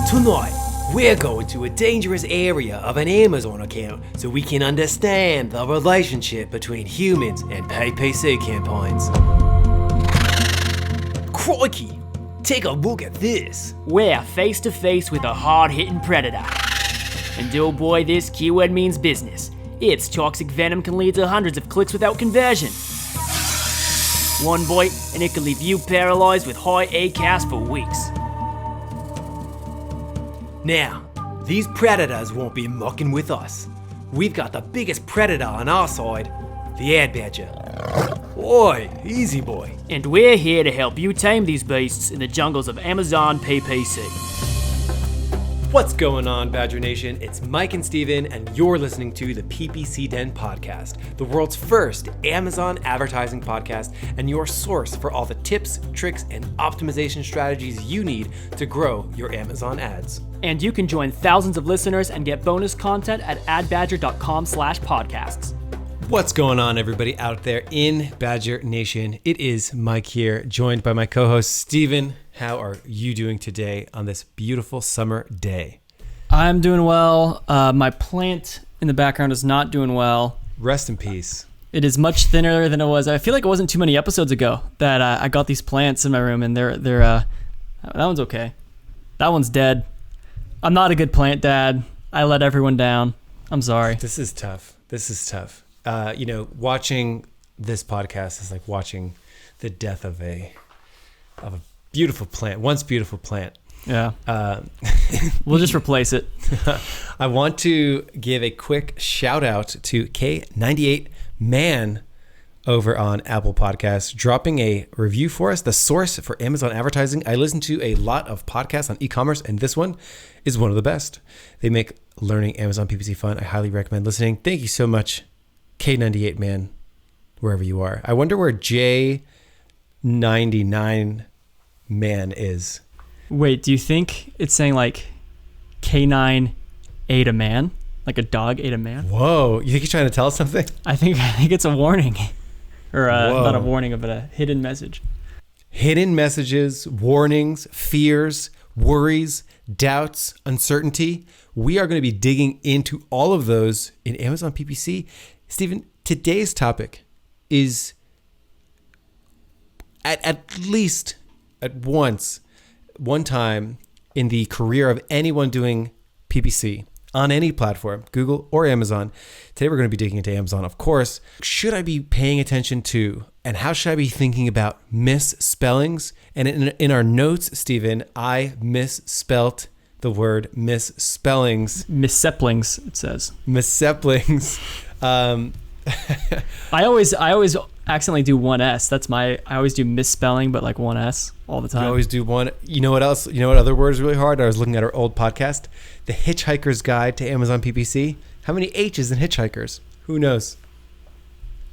Tonight, we're going to a dangerous area of an Amazon account so we can understand the relationship between humans and PPC campaigns. Crikey! Take a look at this. We're face to face with a hard-hitting predator. And oh boy, this keyword means business. Its toxic venom can lead to hundreds of clicks without conversion. One bite, and it can leave you paralyzed with high ACAS for weeks. Now, these predators won't be mucking with us. We've got the biggest predator on our side, the ad badger. Oi, easy boy. And we're here to help you tame these beasts in the jungles of Amazon PPC. What's going on, Badger Nation? It's Mike and Steven, and you're listening to the PPC Den podcast, the world's first Amazon advertising podcast, and your source for all the tips, tricks, and optimization strategies you need to grow your Amazon ads. And you can join thousands of listeners and get bonus content at adbadger.com/podcasts. What's going on, everybody out there in Badger Nation? It is Mike here, joined by my co-host Steven. How are you doing today on this beautiful summer day? I'm doing well. My plant in the background is not doing well. Rest in peace. It is much thinner than it was. I feel like it wasn't too many episodes ago that I got these plants in my room, and they're that one's okay. That one's dead. I'm not a good plant dad. I let everyone down. I'm sorry. This is tough. Watching this podcast is like watching the death of a beautiful plant, once beautiful plant. Yeah. We'll just replace it. I want to give a quick shout out to K98 Man over on Apple Podcasts, dropping a review for us, the source for Amazon advertising. I listen to a lot of podcasts on e-commerce, and this one is one of the best. They make learning Amazon PPC fun. I highly recommend listening. Thank you so much, K98 Man, wherever you are. I wonder where J99 Man is. Wait, do you think it's saying like K9 ate a man? Like a dog ate a man? Whoa, you think he's trying to tell us something? I think it's a warning. Or not a warning, but a hidden message. Hidden messages, warnings, fears, worries, doubts, uncertainty. We are going to be digging into all of those in Amazon PPC. Steven, today's topic is at least one time in the career of anyone doing PPC on any platform, Google or Amazon. Today we're going to be digging into Amazon, of course. Should I be paying attention to, and how should I be thinking about misspellings? And in our notes, Steven, I misspelt the word misspellings. Misspellings, it says. Misspellings. I always accidentally do one S. I always do misspelling, but like one S all the time. You always do one. You know what else? You know what other word is really hard? I was looking at our old podcast, The Hitchhiker's Guide to Amazon PPC. How many H's in hitchhikers? Who knows?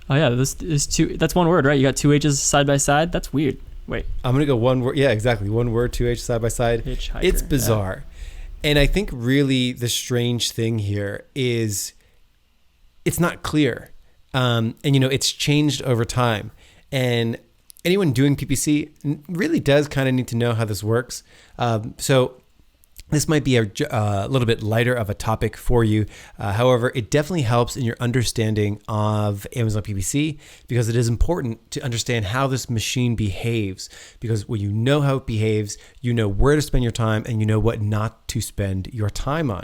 Oh yeah, this is two. That's one word, right? You got two H's side by side. That's weird. Wait. I'm gonna go one word. Yeah, exactly. One word, two H's side by side. Hitchhiker. It's bizarre, and I think really the strange thing here is it's not clear. And it's changed over time, and anyone doing PPC really does kind of need to know how this works. So this might be a little bit lighter of a topic for you. However, it definitely helps in your understanding of Amazon PPC because it is important to understand how this machine behaves, because when you know how it behaves, you know where to spend your time and you know what not to spend your time on.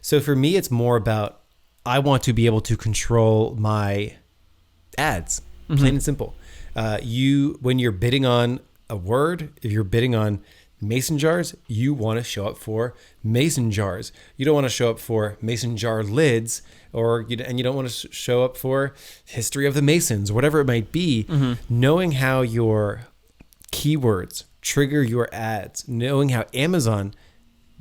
So for me, it's more about I want to be able to control my ads, plain and simple. When you're bidding on a word, if you're bidding on mason jars, you want to show up for mason jars. You don't want to show up for mason jar lids, and you don't want to show up for history of the Masons, whatever it might be. Knowing how your keywords trigger your ads, knowing how Amazon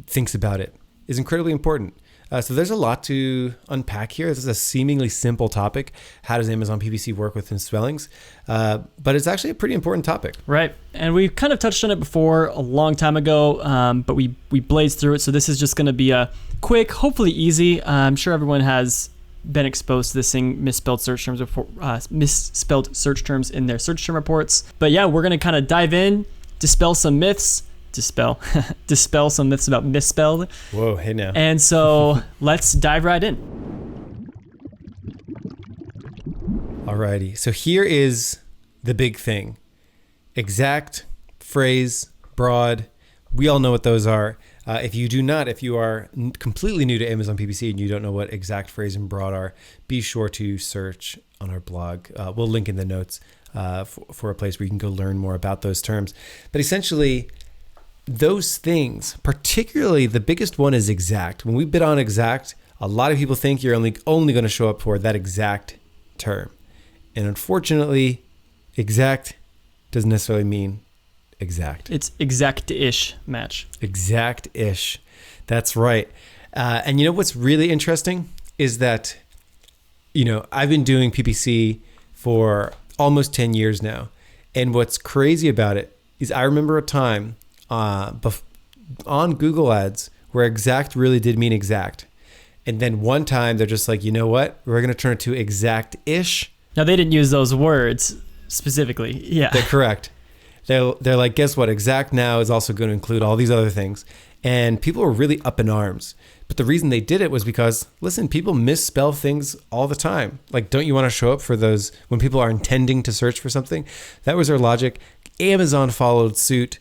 thinks about it is incredibly important. So there's a lot to unpack here. This is a seemingly simple topic. How does Amazon PPC work with misspellings? But it's actually a pretty important topic. Right. And we kind of touched on it before a long time ago, but we blazed through it. So this is just going to be a quick, hopefully easy. I'm sure everyone has been exposed to this thing, misspelled search terms before, misspelled search terms in their search term reports. But yeah, we're going to kind of dive in, dispel some myths, dispel some myths about misspelled. Whoa, hey now. And so let's dive right in. Alrighty, so here is the big thing. Exact, phrase, broad. We all know what those are. If you do not, if you are completely new to Amazon PPC and you don't know what exact, phrase, and broad are, be sure to search on our blog. We'll link in the notes for a place where you can go learn more about those terms. But essentially, those things, particularly the biggest one is exact. When we bid on exact, a lot of people think you're only going to show up for that exact term. And unfortunately, exact doesn't necessarily mean exact. It's exact-ish match. Exact-ish. That's right. And you know what's really interesting is that, I've been doing PPC for almost 10 years now. And what's crazy about it is I remember a time on Google Ads where exact really did mean exact. And then one time they're just like, you know what? We're going to turn it to exact-ish. Now, they didn't use those words specifically. Yeah. They're correct. They're like, guess what? Exact now is also going to include all these other things. And people were really up in arms. But the reason they did it was because, listen, people misspell things all the time. Like, don't you want to show up for those when people are intending to search for something? That was their logic. Amazon followed suit.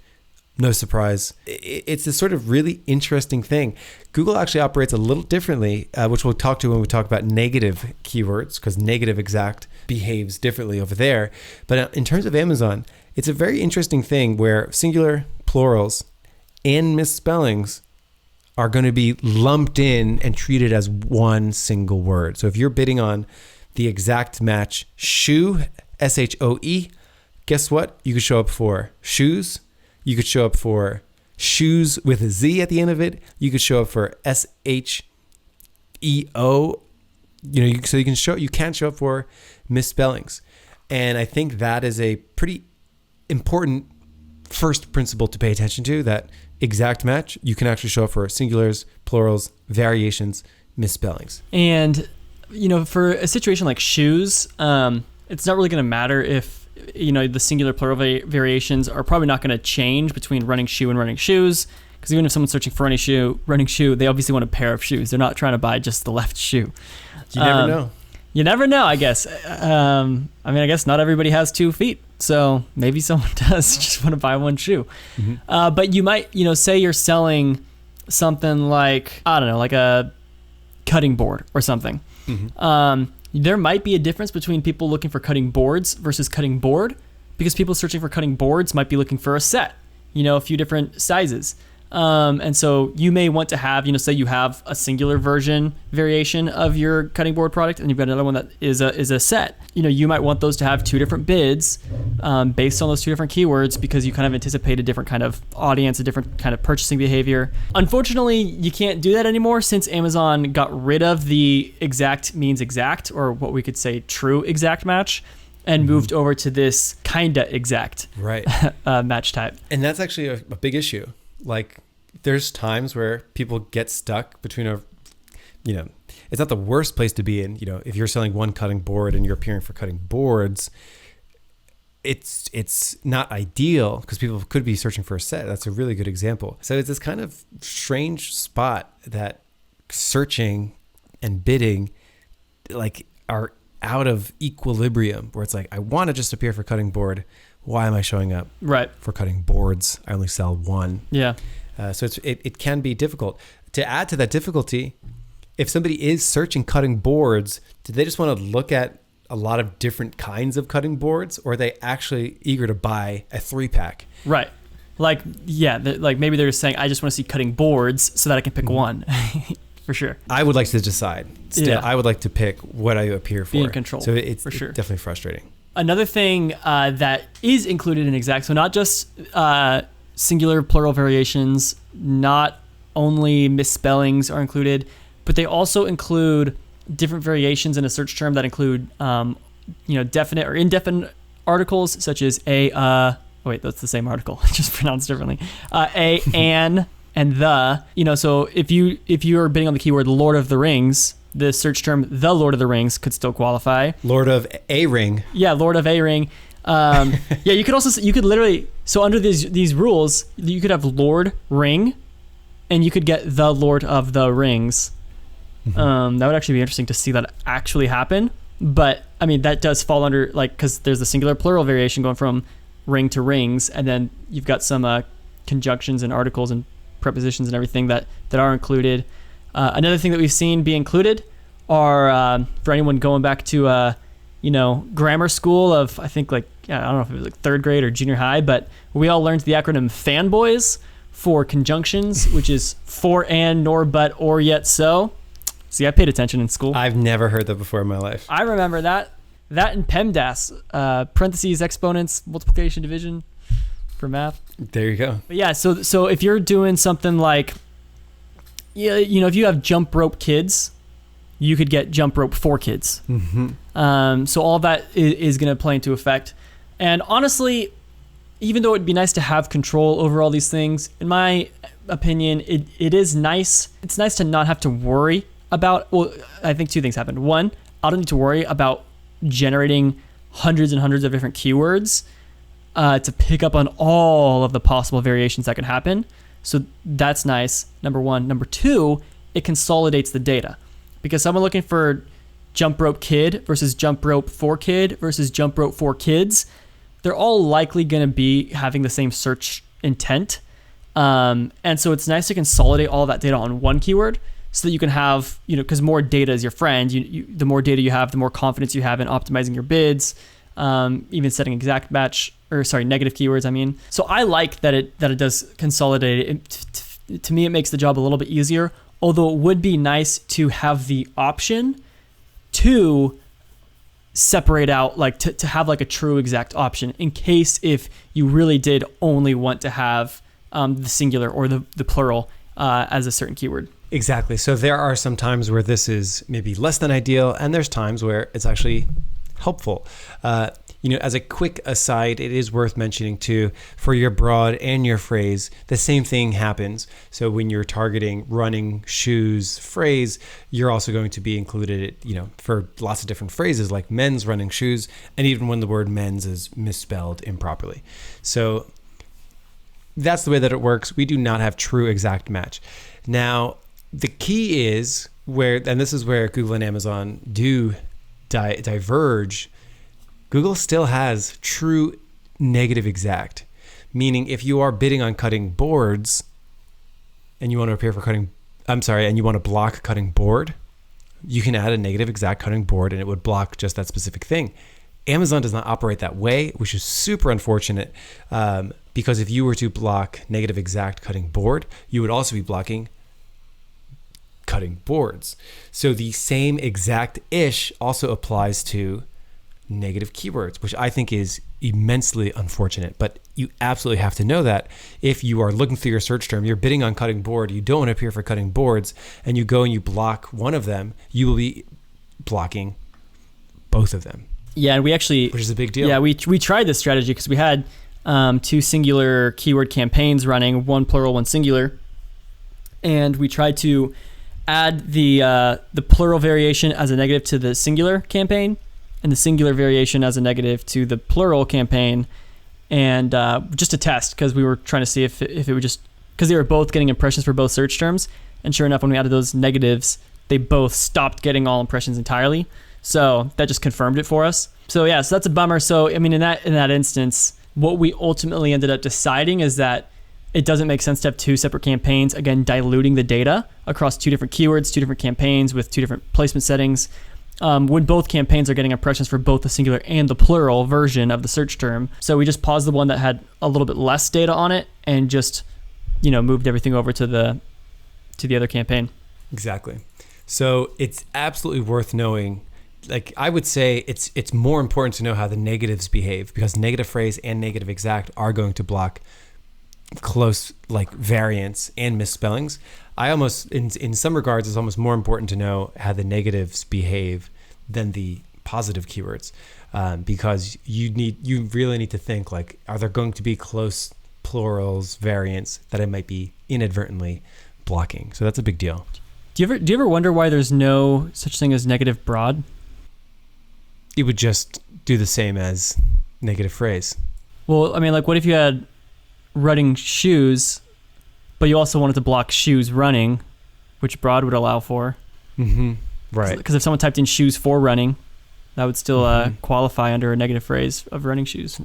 No surprise. It's this sort of really interesting thing. Google actually operates a little differently, which we'll talk to when we talk about negative keywords, because negative exact behaves differently over there. But in terms of Amazon, it's a very interesting thing where singular, plurals, and misspellings are going to be lumped in and treated as one single word. So if you're bidding on the exact match shoe, SHOE, guess what? You could show up for shoes. You could show up for shoes with a Z at the end of it. You could show up for SHEO. So you can't show up for misspellings. And I think that is a pretty important first principle to pay attention to, that exact match, you can actually show up for singulars, plurals, variations, misspellings. And, for a situation like shoes, it's not really going to matter if, the singular plural variations are probably not going to change between running shoe and running shoes. Because even if someone's searching for running shoe, they obviously want a pair of shoes. They're not trying to buy just the left shoe. You never know. You never know, I guess. I guess not everybody has 2 feet. So maybe someone does just want to buy one shoe. Mm-hmm. But you might, say you're selling something like, I don't know, like a cutting board or something. Mm-hmm. There might be a difference between people looking for cutting boards versus cutting board, because people searching for cutting boards might be looking for a set, a few different sizes. And so you may want to have, say you have a singular variation of your cutting board product, and you've got another one that is a set. You might want those to have 2 different bids based on those 2 different keywords, because you kind of anticipate a different kind of audience, a different kind of purchasing behavior. Unfortunately, you can't do that anymore since Amazon got rid of the exact means exact, or what we could say true exact match, and moved over to this kinda exact match type. And that's actually a big issue. Like, there's times where people get stuck between it's not the worst place to be in. If you're selling one cutting board and you're appearing for cutting boards, it's not ideal because people could be searching for a set. That's a really good example. So it's this kind of strange spot that searching and bidding are out of equilibrium, where it's like, I want to just appear for cutting board. Why am I showing up for cutting boards? I only sell one. Yeah. So it can be difficult. To add to that difficulty, if somebody is searching cutting boards, do they just want to look at a lot of different kinds of cutting boards, or are they actually eager to buy a 3-pack? Right. Maybe they're just saying, I just want to see cutting boards so that I can pick one. For sure. I would like to decide. Still, I would like to pick what I appear for. Be in control. So it's for sure. Definitely frustrating. Another thing that is included in exact, so not just singular, plural variations, not only misspellings are included, but they also include different variations in a search term that include, definite or indefinite articles, such as that's the same article, just pronounced differently. An, and the. So if you are bidding on the keyword Lord of the Rings, the search term The Lord of the Rings could still qualify. Lord of a Ring. Yeah, Lord of a Ring. Yeah, you could literally, so under these rules, you could have Lord Ring, and you could get the Lord of the Rings. That would actually be interesting to see that actually happen. But I mean, that does fall under, like, because there's the singular plural variation going from ring to rings, and then you've got some conjunctions and articles and prepositions and everything that are included. Another thing that we've seen be included are, for anyone going back to grammar school of, I think, like, I don't know if it was like third grade or junior high, but we all learned the acronym FANBOYS for conjunctions, which is for, and, nor, but, or, yet, so. See, I paid attention in school. I've never heard that before in my life. I remember that in PEMDAS, parentheses, exponents, multiplication, division for math. There you go. But yeah, so if you're doing something like, if you have jump rope kids, you could get jump rope for kids. So all that is going to play into effect. And honestly, even though it'd be nice to have control over all these things, in my opinion, it is nice. It's nice to not have to worry about, well, I think two things happened. One, I don't need to worry about generating hundreds and hundreds of different keywords to pick up on all of the possible variations that could happen. So that's nice, number one. Number two, it consolidates the data. Because someone looking for jump rope kid versus jump rope for kid versus jump rope for kids, they're all likely going to be having the same search intent. And so it's nice to consolidate all of that data on one keyword so that you can have, because more data is your friend. The more data you have, the more confidence you have in optimizing your bids, even setting negative keywords, I mean. So I like that it does consolidate it. To me, it makes the job a little bit easier, although it would be nice to have the option to separate out, like to have like a true exact option in case if you really did only want to have the singular or the plural as a certain keyword. Exactly. So there are some times where this is maybe less than ideal, and there's times where it's actually helpful. As a quick aside, it is worth mentioning too, for your broad and your phrase, the same thing happens. So when you're targeting running, shoes, phrase, you're also going to be included, for lots of different phrases like men's running shoes, and even when the word men's is misspelled improperly. So that's the way that it works. We do not have true exact match. Now, the key is and this is where Google and Amazon do diverge. Google still has true negative exact, meaning if you are bidding on cutting boards and you want to appear for and you want to block cutting board, you can add a negative exact cutting board and it would block just that specific thing. Amazon does not operate that way, which is super unfortunate, because if you were to block negative exact cutting board, you would also be blocking cutting boards. So the same exact-ish also applies to negative keywords, which I think is immensely unfortunate. But you absolutely have to know that if you are looking through your search term, you're bidding on cutting board, you don't want to appear for cutting boards, and you go and you block one of them, you will be blocking both of them. Yeah, and which is a big deal. Yeah, we tried this strategy because we had two singular keyword campaigns running, one plural, one singular, and we tried to add the plural variation as a negative to the singular campaign and the singular variation as a negative to the plural campaign, and just to test, because we were trying to see if it would just, because they were both getting impressions for both search terms, and sure enough, when we added those negatives, they both stopped getting all impressions entirely. So that just confirmed it for us. So yeah, so that's a bummer. So I mean, in that instance, what we ultimately ended up deciding is that it doesn't make sense to have two separate campaigns, again, diluting the data across two different keywords, two different campaigns with two different placement settings. When both campaigns are getting impressions for both the singular and the plural version of the search term. So we just paused the one that had a little bit less data on it and just, moved everything over to the other campaign. Exactly. So it's absolutely worth knowing. Like, I would say it's more important to know how the negatives behave, because negative phrase and negative exact are going to block close variants and misspellings. I almost, in some regards, it's almost more important to know how the negatives behave than the positive keywords, because you really need to think, are there going to be close plurals, variants that I might be inadvertently blocking? So that's a big deal. Do you ever wonder why there's no such thing as negative broad? It would just do the same as negative phrase. Well, I mean, like, what if you had running shoes, but you also wanted to block shoes running, which broad would allow for? Mm-hmm. Right. Because if someone typed in shoes for running, that would still qualify under a negative phrase of running shoes.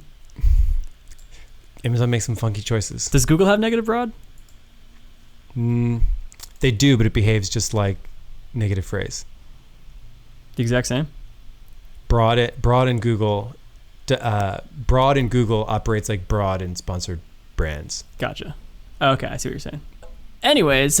Amazon makes some funky choices. Does Google have negative broad? They do, but it behaves just like negative phrase. The exact same? Broad in Google operates like broad in sponsored brands. Gotcha. Okay, I see what you're saying. Anyways,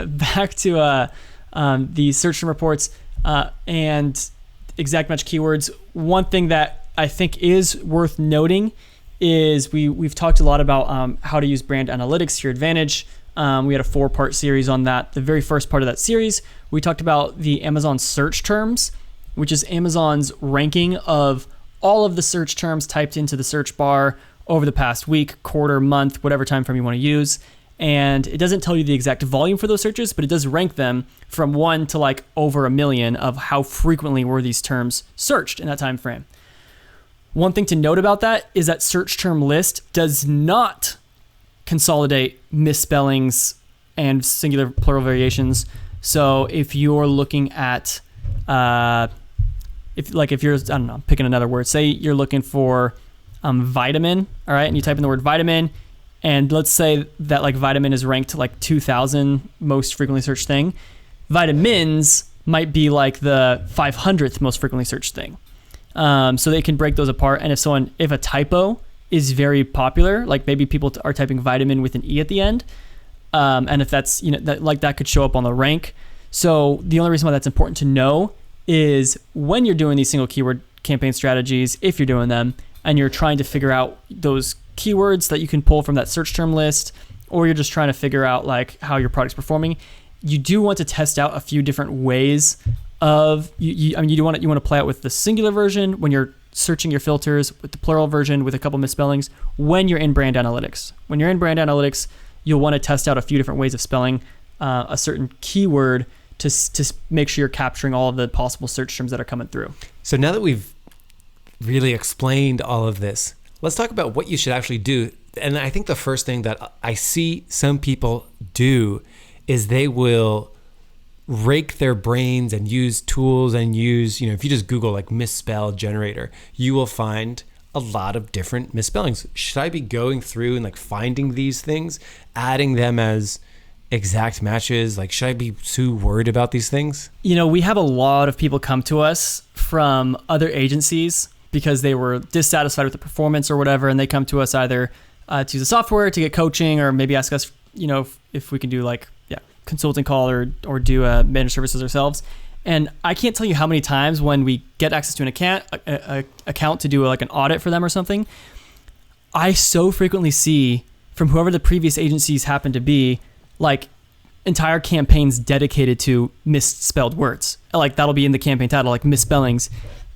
back to the search term reports and exact match keywords. One thing that I think is worth noting is we've talked a lot about how to use brand analytics to your advantage. We had a 4-part series on that. The very first part of that series, we talked about the Amazon search terms, which is Amazon's ranking of all of the search terms typed into the search bar over the past week, quarter, month, whatever time frame you want to use. And it doesn't tell you the exact volume for those searches, but it does rank them from 1 to like over 1 million of how frequently were these terms searched in that time frame. One thing to note about that is that search term list does not consolidate misspellings and singular plural variations. So if you're looking at, if you're, I don't know, picking another word, say you're looking for vitamin, all right, and you type in the word vitamin, and let's say that like vitamin is ranked like 2,000 most frequently searched thing. Vitamins might be like the 500th most frequently searched thing. So they can break those apart. And if a typo is very popular, like maybe people are typing vitamin with an E at the end, and if that's, that could show up on the rank. So the only reason why that's important to know is when you're doing these single keyword campaign strategies, if you're doing them, and you're trying to figure out those keywords that you can pull from that search term list, or you're just trying to figure out like how your product's performing, you do want to test out a few different ways of you want to play out with the singular version when you're searching your filters, with the plural version with a couple misspellings when you're in brand analytics. When you're in brand analytics, you'll want to test out a few different ways of spelling a certain keyword to make sure you're capturing all of the possible search terms that are coming through. So now that we've really explained all of this, let's talk about what you should actually do. And I think the first thing that I see some people do is they will rake their brains and use tools and use, if you just Google like misspelled generator, you will find a lot of different misspellings. Should I be going through and like finding these things, adding them as exact matches? Like, should I be too worried about these things? We have a lot of people come to us from other agencies because they were dissatisfied with the performance or whatever, and they come to us either to use the software to get coaching, or maybe ask us, if we can do like consulting call or do managed services ourselves. And I can't tell you how many times when we get access to an account to do like an audit for them or something, I so frequently see from whoever the previous agencies happen to be, like entire campaigns dedicated to misspelled words. Like that'll be in the campaign title, like misspellings.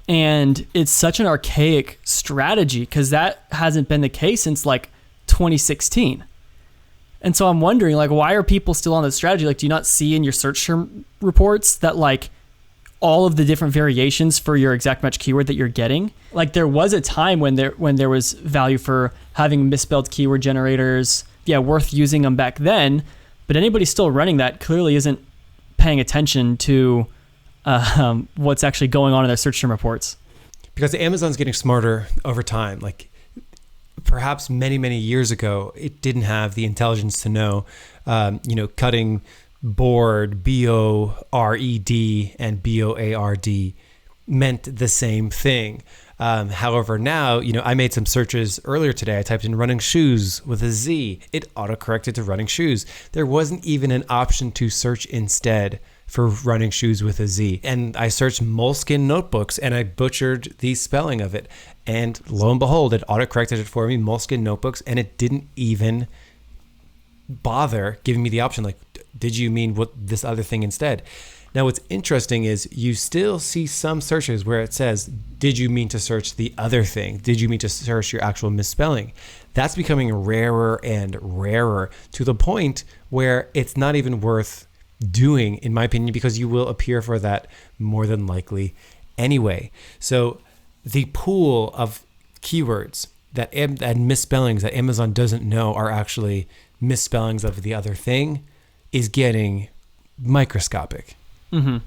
And it's such an archaic strategy because that hasn't been the case since like 2016. And so I'm wondering, like, why are people still on this strategy? Like, do you not see in your search term reports that like all of the different variations for your exact match keyword that you're getting? Like, there was a time when there was value for having misspelled keyword generators. Yeah, worth using them back then. But anybody still running that clearly isn't paying attention to what's actually going on in their search term reports. Because Amazon's getting smarter over time. Like, perhaps many, many years ago, it didn't have the intelligence to know, cutting board, B-O-R-E-D and B-O-A-R-D meant the same thing. However, now, I made some searches earlier today. I typed in running shoes with a Z. It autocorrected to running shoes. There wasn't even an option to search instead for running shoes with a Z. And I searched moleskin notebooks and I butchered the spelling of it. And lo and behold, it autocorrected it for me, moleskin notebooks, and it didn't even bother giving me the option, like, did you mean what this other thing instead? Now, what's interesting is you still see some searches where it says, did you mean to search the other thing? Did you mean to search your actual misspelling? That's becoming rarer and rarer to the point where it's not even worth doing, in my opinion, because you will appear for that more than likely anyway. So the pool of keywords and misspellings that Amazon doesn't know are actually misspellings of the other thing is getting microscopic. Mm-hmm.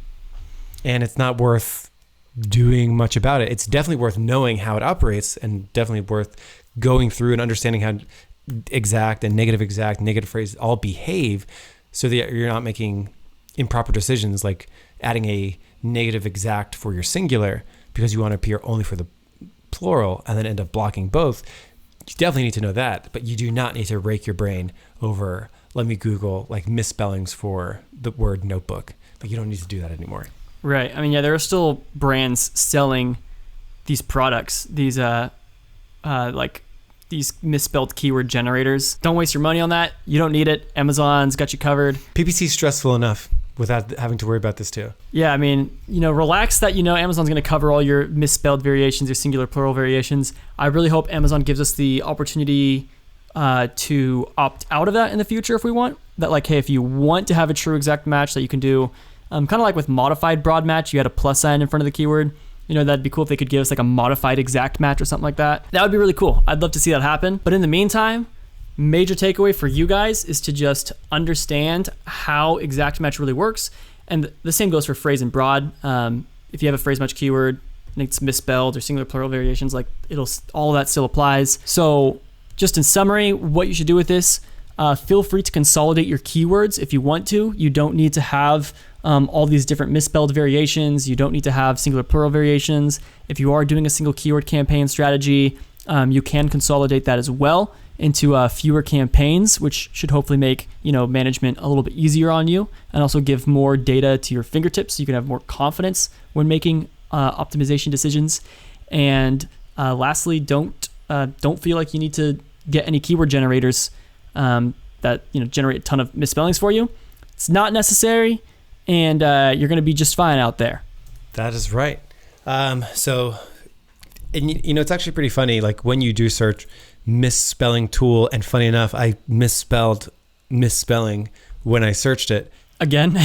And it's not worth doing much about it. It's definitely worth knowing how it operates, and definitely worth going through and understanding how exact and negative phrase all behave, so that you're not making improper decisions like adding a negative exact for your singular because you want to appear only for the plural and then end up blocking both. You definitely need to know that, but you do not need to rake your brain over, let me Google like misspellings for the word notebook. Like, you don't need to do that anymore. Right. I mean, yeah, there are still brands selling these products, these these misspelled keyword generators. Don't waste your money on that. You don't need it. Amazon's got you covered. PPC is stressful enough without having to worry about this too. Yeah, I mean, relax that, Amazon's going to cover all your misspelled variations, your singular plural variations. I really hope Amazon gives us the opportunity to opt out of that in the future if we want. That, like, hey, if you want to have a true exact match, that you can do, kind of like with modified broad match, you had a plus sign in front of the keyword. That'd be cool if they could give us like a modified exact match or something like that. That would be really cool. I'd love to see that happen. But in the meantime, major takeaway for you guys is to just understand how exact match really works. And the same goes for phrase and broad. If you have a phrase match keyword and it's misspelled or singular plural variations, like all that still applies. So just in summary, what you should do with this, feel free to consolidate your keywords if you want to. You don't need to have all these different misspelled variations. You don't need to have singular plural variations. If you are doing a single keyword campaign strategy, you can consolidate that as well into fewer campaigns, which should hopefully make management a little bit easier on you, and also give more data to your fingertips so you can have more confidence when making optimization decisions. And lastly, don't feel like you need to get any keyword generators that generate a ton of misspellings for you. It's not necessary, and you're going to be just fine out there. That is right. So, and it's actually pretty funny. Like, when you do search misspelling tool, and funny enough, I misspelled misspelling when I searched it again.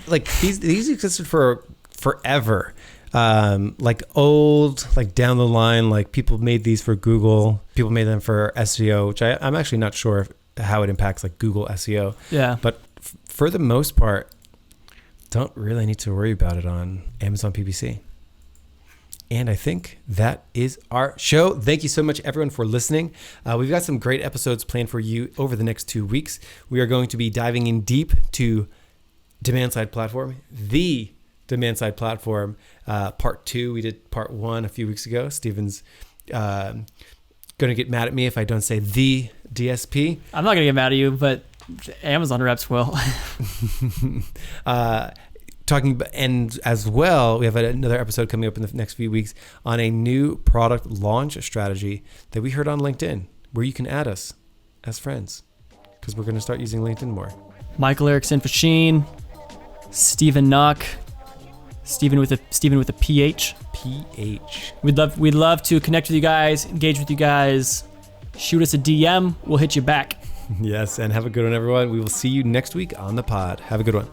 Like, these existed for forever. Like old, like down the line, like people made these for Google. People made them for SEO, which I'm actually not sure how it impacts like Google SEO. Yeah. But for the most part, don't really need to worry about it on Amazon PPC. And I think that is our show. Thank you so much, everyone, for listening. We've got some great episodes planned for you over the next 2 weeks. We are going to be diving in deep to demand-side platform, the demand-side platform, part 2. We did part 1 a few weeks ago. Steven's going to get mad at me if I don't say the DSP. I'm not going to get mad at you, but Amazon reps will. And as well, we have another episode coming up in the next few weeks on a new product launch strategy that we heard on LinkedIn, where you can add us as friends, because we're going to start using LinkedIn more. Michael Erickson Fasheen, Stephen Knock, Stephen with a PH. PH. We'd love to connect with you guys, engage with you guys. Shoot us a DM. We'll hit you back. Yes, and have a good one, everyone. We will see you next week on the pod. Have a good one.